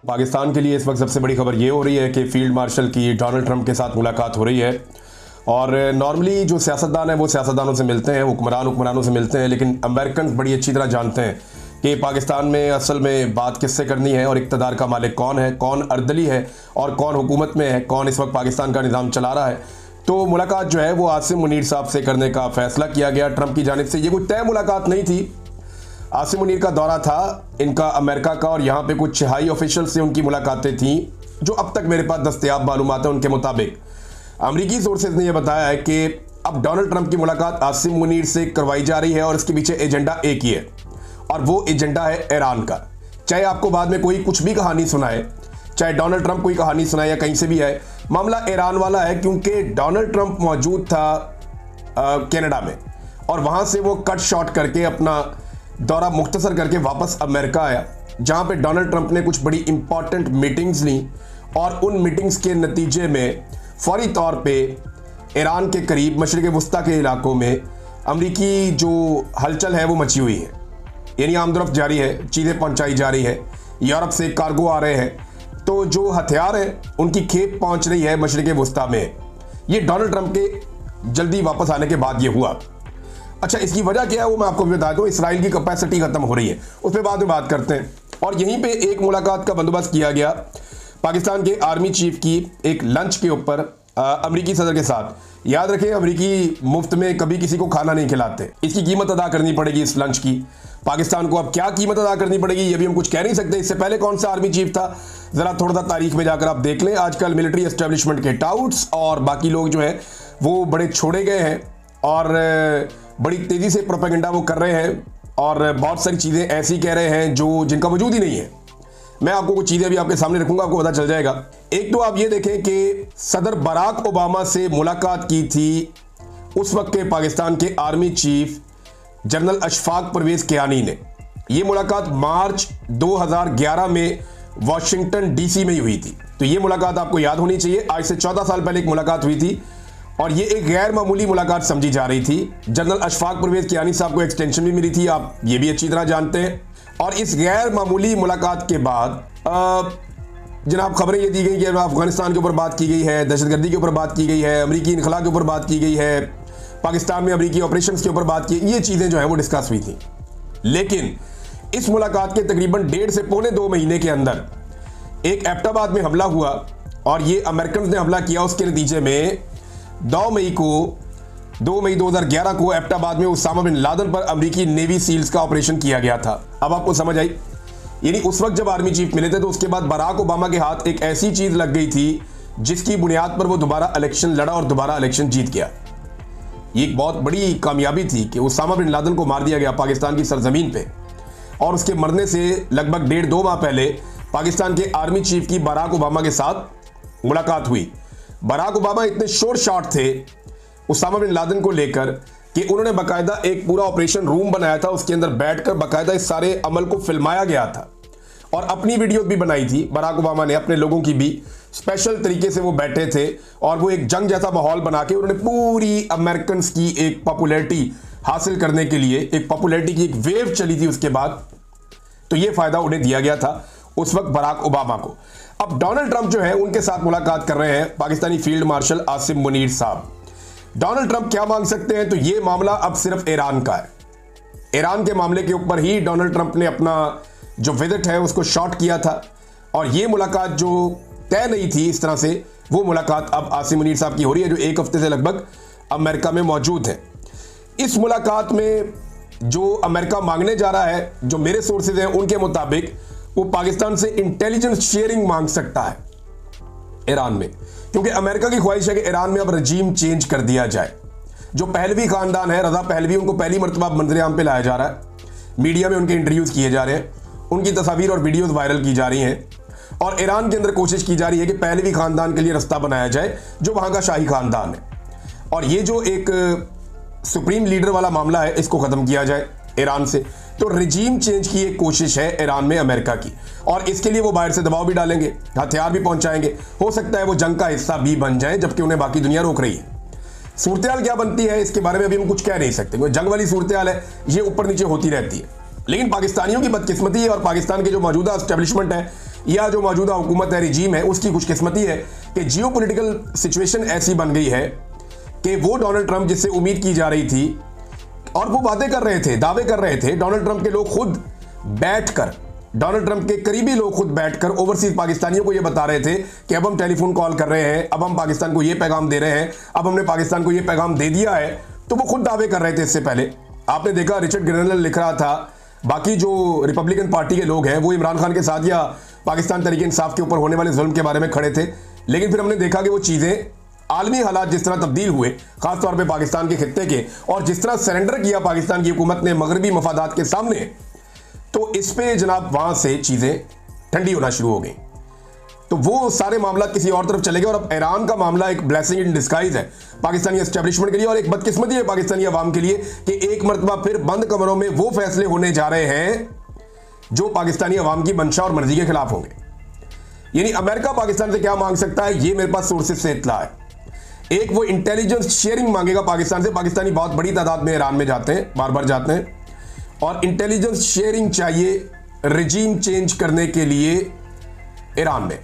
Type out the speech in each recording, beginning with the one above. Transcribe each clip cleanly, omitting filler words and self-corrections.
पाकिस्तान के लिए इस वक्त सबसे बड़ी खबर ये हो रही है कि फील्ड मार्शल की डोनाल्ड ट्रंप के साथ मुलाकात हो रही है। और नॉर्मली जो सियासतदान है वो सियासतदानों से मिलते हैं, हुक्मरानों से मिलते हैं, लेकिन अमेरिकन बड़ी अच्छी तरह जानते हैं कि पाकिस्तान में असल में बात किससे करनी है और इक़्तिदार का मालिक कौन है, कौन अर्दली है और कौन हुकूमत में है, कौन इस वक्त पाकिस्तान का निज़ाम चला रहा है। तो मुलाकात जो है वो आसिम मुनीर साहब से करने का फैसला किया गया ट्रंप की जानिब से। ये कोई तय मुलाकात नहीं थी। आसिम मुनीर का दौरा था इनका अमेरिका का और यहाँ पे कुछ हाई ऑफिशियल से उनकी मुलाकातें थीं, जो अब तक मेरे पास दस्तयाब मालूमात है। उनके मुताबिक अमरीकी सोर्सेज ने यह बताया है कि अब डोनाल्ड ट्रंप की मुलाकात आसिम मुनीर से करवाई जा रही है और इसके पीछे एजेंडा एक ही है और वो एजेंडा है ईरान का। चाहे आपको बाद में कोई कुछ भी कहानी सुनाए, चाहे डोनाल्ड ट्रंप कोई कहानी सुनाए या कहीं से भी आए, मामला ईरान वाला है। क्योंकि डोनाल्ड ट्रंप मौजूद था कनाडा में और वहाँ से वो कट शॉट करके अपना दौरा मुख्तसर करके वापस अमेरिका आया, जहाँ पे डोनाल्ड ट्रंप ने कुछ बड़ी इंपॉर्टेंट मीटिंग्स ली और उन मीटिंग्स के नतीजे में फौरी तौर पे ईरान के करीब मशरिक़ वस्ता के इलाकों में अमरीकी जो हलचल है वो मची हुई है। यानी आमदरफ्त जारी है, चीज़ें पहुंचाई जा रही है, यूरोप से कार्गो आ रहे हैं, तो जो हथियार है उनकी खेप पहुंच रही है मशरिक़ वस्ता में। ये डोनाल्ड ट्रंप के जल्दी वापस आने के बाद ये हुआ। अच्छा, इसकी वजह क्या है वो मैं आपको भी बता दूं। इसराइल की कैपेसिटी खत्म हो रही है, उस पर बाद में बात करते हैं। और यहीं पे एक मुलाकात का बंदोबस्त किया गया पाकिस्तान के आर्मी चीफ की एक लंच के ऊपर अमरीकी सदर के साथ। याद रखें, अमरीकी मुफ्त में कभी किसी को खाना नहीं खिलाते। इसकी कीमत अदा करनी पड़ेगी इस लंच की। पाकिस्तान को अब क्या कीमत अदा करनी पड़ेगी ये भी हम कुछ कह नहीं सकते। इससे पहले कौन सा आर्मी चीफ था, जरा थोड़ा सा तारीख में जाकर आप देख लें। आजकल मिलिट्री एस्टेब्लिशमेंट के टाउट्स और बाकी लोग जो है वो बड़े छोड़े गए हैं और बड़ी तेजी से प्रोपेगेंडा वो कर रहे हैं और बहुत सारी चीजें ऐसी कह रहे हैं जो जिनका वजूद ही नहीं है। मैं आपको कुछ चीजें भी आपके सामने रखूंगा, आपको पता चल जाएगा। एक तो आप ये देखें कि सदर बराक ओबामा से मुलाकात की थी उस वक्त के पाकिस्तान के army chief general Ashfaq Parvez Kayani ने। यह मुलाकात मार्च 2011 में वाशिंगटन डीसी में ही हुई थी। तो ये मुलाकात आपको याद होनी चाहिए। आज से 14 साल पहले एक मुलाकात हुई थी और ये एक गैर मामूली मुलाकात समझी जा रही थी। जनरल अशफाक परवेज कियानी साहब को एक्सटेंशन भी मिली थी, आप ये भी अच्छी तरह जानते हैं। और इस गैर मामूली मुलाकात के बाद जनाब खबरें ये दी गई कि अफगानिस्तान के ऊपर बात की गई है, दहशतगर्दी के ऊपर बात की गई है, अमरीकी इनखला के ऊपर बात की गई है, पाकिस्तान में अमरीकी ऑपरेशंस के ऊपर बात की, ये चीज़ें जो है वो डिस्कस हुई थी। लेकिन इस मुलाकात के तकरीबन 1.5 से पौने 2 महीने के अंदर एक एबटाबाद में हमला हुआ और ये अमेरिकन ने हमला किया। उसके नतीजे में 2 मई 2011 को एबटाबाद में उसामा बिन लादेन पर अमेरिकी नेवी सील्स का ऑपरेशन किया गया था। अब आपको समझ आई। यानी उस वक्त जब आर्मी चीफ मिले थे तो उसके बाद बराक ओबामा के हाथ एक ऐसी चीज लग गई थी जिसकी बुनियाद पर वो दोबारा इलेक्शन लड़ा और दोबारा इलेक्शन जीत गया। ये एक बहुत बड़ी कामयाबी थी कि उसामा बिन लादेन को मार दिया गया पाकिस्तान की सरजमीन पे। और उसके मरने से लगभग 1.5-2 माह पहले पाकिस्तान के आर्मी चीफ की बराक ओबामा के साथ मुलाकात हुई। बराक ओबामा इतने शोर शॉट थे उसामा बिन लादेन को लेकर कि उन्होंने बाकायदा एक पूरा ऑपरेशन रूम बनाया था, उसके अंदर बैठकर बाकायदा इस सारे अमल को फिल्माया गया था और अपनी वीडियो भी बनाई थी बराक ओबामा ने, अपने लोगों की भी। स्पेशल तरीके से वो बैठे थे और वो एक जंग जैसा माहौल बना के उन्होंने पूरी अमेरिकन की एक पॉपुलैरिटी हासिल करने के लिए, एक पॉपुलैरिटी की एक वेव चली थी उसके बाद। तो ये फायदा उन्हें दिया गया था उस वक्त बराक ओबामा को। अब डोनाल्ड ट्रंप जो है उनके साथ मुलाकात कर रहे हैं पाकिस्तानी फील्ड मार्शल आसिम मुनीर साहब। डोनाल्ड ट्रंप क्या मांग सकते हैं? तो ये मामला अब सिर्फ ईरान का है। ईरान के मामले के ऊपर ही डोनाल्ड ट्रंप ने अपना जो विजिट है उसको शॉर्ट किया था और ये मुलाकात जो तय नहीं थी इस तरह से, वो मुलाकात अब आसिम मुनीर साहब की हो रही है जो एक हफ्ते से लगभग अमेरिका में मौजूद है। इस मुलाकात में जो अमेरिका मांगने जा रहा है, जो मेरे सोर्सेज हैं उनके मुताबिक, वो पाकिस्तान से इंटेलिजेंस शेयरिंग मांग सकता है ईरान में। क्योंकि अमेरिका की ख्वाहिश है कि ईरान में अब रजीम चेंज कर दिया जाए। जो पहलवी खानदान है, रजा पहलवी, उनको पहली मरतबा मंजर-ए-आम पे लाया जा रहा है, मीडिया में उनके इंटरव्यूज किए जा रहे हैं, उनकी तस्वीर और वीडियोस वायरल की जा रही हैं और ईरान के अंदर कोशिश की जा रही है कि पहलवी खानदान के लिए रास्ता बनाया जाए जो वहां का शाही खानदान है। और ये जो एक सुप्रीम लीडर वाला मामला है इसको खत्म किया जाए ईरान से। तो रजीम चेंज की एक कोशिश है ईरान में अमेरिका की और इसके लिए वो बाहर से दबाव भी डालेंगे, हथियार भी पहुंचाएंगे। हो सकता है वो जंग का हिस्सा भी बन जाए जबकि उन्हें बाकी दुनिया रोक रही है। सूरत क्या बनती है इसके बारे में अभी हम कुछ कह नहीं सकते। जंग वाली सूरत है, ये ऊपर नीचे होती रहती है। लेकिन पाकिस्तानियों की बदकिस्मती है और पाकिस्तान के जो मौजूदा एस्टेब्लिशमेंट है या जो मौजूदा हुकूमत है, रिजीम है, उसकी खुशकिस्मती है कि जियोपॉलिटिकल सिचुएशन ऐसी बन गई है कि वो डोनाल्ड ट्रंप जिससे उम्मीद की जा रही थी और वो बातें कर रहे थे, दावे कर रहे थे, डोनाल्ड ट्रंप के लोग खुद बैठकर, डोनाल्ड ट्रंप के करीबी लोग खुद बैठकर ओवरसीज पाकिस्तानियों को ये बता रहे थे कि अब हम टेलीफोन कॉल कर रहे हैं, अब हम पाकिस्तान को ये पैगाम दे रहे हैं, अब हमने पाकिस्तान को ये पैगाम दे दिया है। तो वो खुद दावे कर रहे थे। इससे पहले आपने देखा रिचर्ड ग्रेनल लिख रहा था, बाकी जो रिपब्लिकन पार्टी के लोग हैं वो इमरान खान के साथ या पाकिस्तान तहरीक इंसाफ के ऊपर होने वाले जुल्म के बारे में खड़े थे। लेकिन फिर हमने देखा कि वो चीज़ें, आलमी हालात जिस तरह तब्दील हुए, खासतौर पर पाकिस्तान के खित्ते के, और जिस तरह सरेंडर किया पाकिस्तान की हुकूमत ने मगरबी मफादात के सामने, तो इस पे जनाब वहां से चीज़ें ठंडी होना शुरू हो गई। तो वो सारे मामला किसी और तरफ चले गए और अब ईरान का मामला एक ब्लेसिंग इन डिस्गाइज है पाकिस्तानी एस्टेब्लिशमेंट के लिए और एक बदकिस्मती है पाकिस्तानी अवाम के लिए कि एक मरतबा फिर बंद कमरों में वो फैसले होने जा रहे हैं जो पाकिस्तानी अवाम की मंशा और मर्जी के खिलाफ होंगे। यानी अमेरिका पाकिस्तान से क्या मांग सकता है, ये मेरे पास सोर्सेज से इत्तला है। एक, वो इंटेलिजेंस शेयरिंग मांगेगा पाकिस्तान से। पाकिस्तानी बहुत बड़ी तादाद में ईरान में जाते हैं, बार बार जाते हैं, और इंटेलिजेंस शेयरिंग चाहिए रिजीम चेंज करने के लिए ईरान में।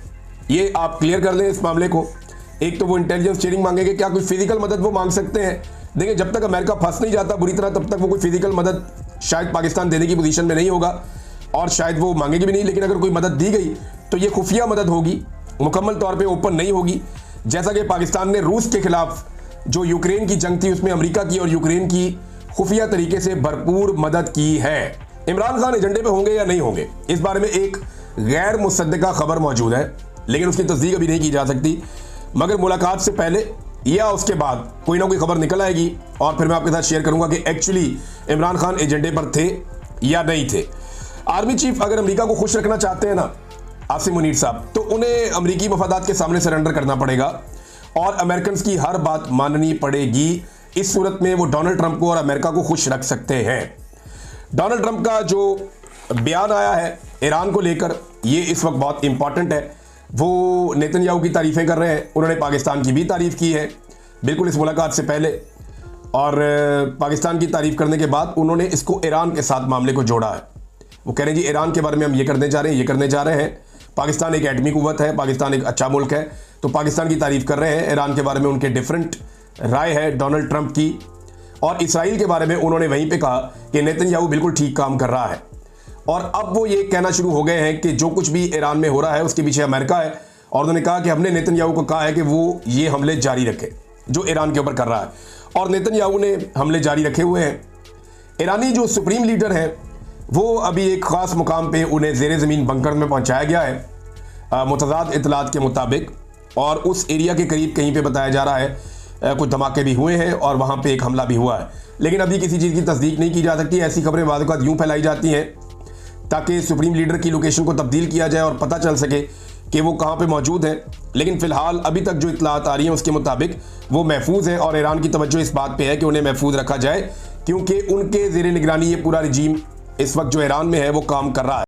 ये आप क्लियर कर लें इस मामले को। एक तो वो इंटेलिजेंस शेयरिंग मांगेंगे, क्या कोई फिजिकल मदद वो मांग सकते हैं? देखिए, जब तक अमेरिका फंस नहीं जाता बुरी तरह, तब तक वो कोई फिजिकल मदद शायद पाकिस्तान देने की पोजीशन में नहीं होगा और शायद वो मांगेगी भी नहीं। लेकिन अगर कोई मदद दी गई तो ये खुफिया मदद होगी, मुकम्मल तौर पर ओपन नहीं होगी। जैसा कि पाकिस्तान ने रूस के खिलाफ जो यूक्रेन की जंग थी उसमें अमेरिका की और यूक्रेन की खुफिया तरीके से भरपूर मदद की है। इमरान खान एजेंडे पे होंगे या नहीं होंगे, इस बारे में एक गैर मुसद्दका खबर मौजूद है, लेकिन उसकी तस्दीक अभी नहीं की जा सकती। मगर मुलाकात से पहले या उसके बाद कोई ना कोई खबर निकल आएगी और फिर मैं आपके साथ शेयर करूंगा कि एक्चुअली इमरान खान एजेंडे पर थे या नहीं थे। आर्मी चीफ अगर अमेरिका को खुश रखना चाहते हैं ना, आसिम मुनीर साहब, तो उन्हें अमेरिकी मफादात के सामने सरेंडर करना पड़ेगा और अमेरिकन की हर बात माननी पड़ेगी। इस सूरत में वो डोनाल्ड ट्रंप को और अमेरिका को खुश रख सकते हैं। डोनाल्ड ट्रंप का जो बयान आया है ईरान को लेकर, ये इस वक्त बहुत इंपॉर्टेंट है। वो नेतन्याहू की तारीफें कर रहे हैं, उन्होंने पाकिस्तान की भी तारीफ की है बिल्कुल इस मुलाकात से पहले, और पाकिस्तान की तारीफ करने के बाद उन्होंने इसको ईरान के साथ मामले को जोड़ा है। वो कह रहे हैं जी ईरान के बारे में हम ये करने जा रहे हैं, ये करने जा रहे हैं। पाकिस्तान एक एटमी कुव्वत है, पाकिस्तान एक अच्छा मुल्क है, तो पाकिस्तान की तारीफ कर रहे हैं। ईरान के बारे में उनके डिफरेंट राय है डोनाल्ड ट्रंप की, और इसराइल के बारे में उन्होंने वहीं पे कहा कि नेतन्याहू बिल्कुल ठीक काम कर रहा है। और अब वो ये कहना शुरू हो गए हैं कि जो कुछ भी ईरान में हो रहा है उसके पीछे अमेरिका है, और उन्होंने कहा कि हमने नेतन्याहू को कहा है कि वो ये हमले जारी रखे जो ईरान के ऊपर कर रहा है, और नेतन्याहू ने हमले जारी रखे हुए हैं। ईरानी जो सुप्रीम लीडर है वो अभी एक ख़ास मुकाम पे उन्हें ज़ेरे ज़मीन बंकर में पहुंचाया गया है मुतज़ाद इतलात के मुताबिक, और उस एरिया के करीब कहीं पे बताया जा रहा है कुछ धमाके भी हुए हैं और वहाँ पे एक हमला भी हुआ है। लेकिन अभी किसी चीज़ की तस्दीक नहीं की जा सकती। ऐसी खबरें बाद वक़्त यूँ फैलाई जाती हैं ताकि सुप्रीम लीडर की लोकेशन को तब्दील किया जाए और पता चल सके कि वो कहाँ पे मौजूद है। लेकिन फ़िलहाल अभी तक जो इतलात आ रही हैं उसके मुताबिक वो महफूज हैं, और ईरान की तवज्जो इस बात पे है कि उन्हें महफूज रखा जाए, क्योंकि उनके ज़ेरे निगरानी ये पूरा रजीम इस वक्त जो ईरान में है वो काम कर रहा है।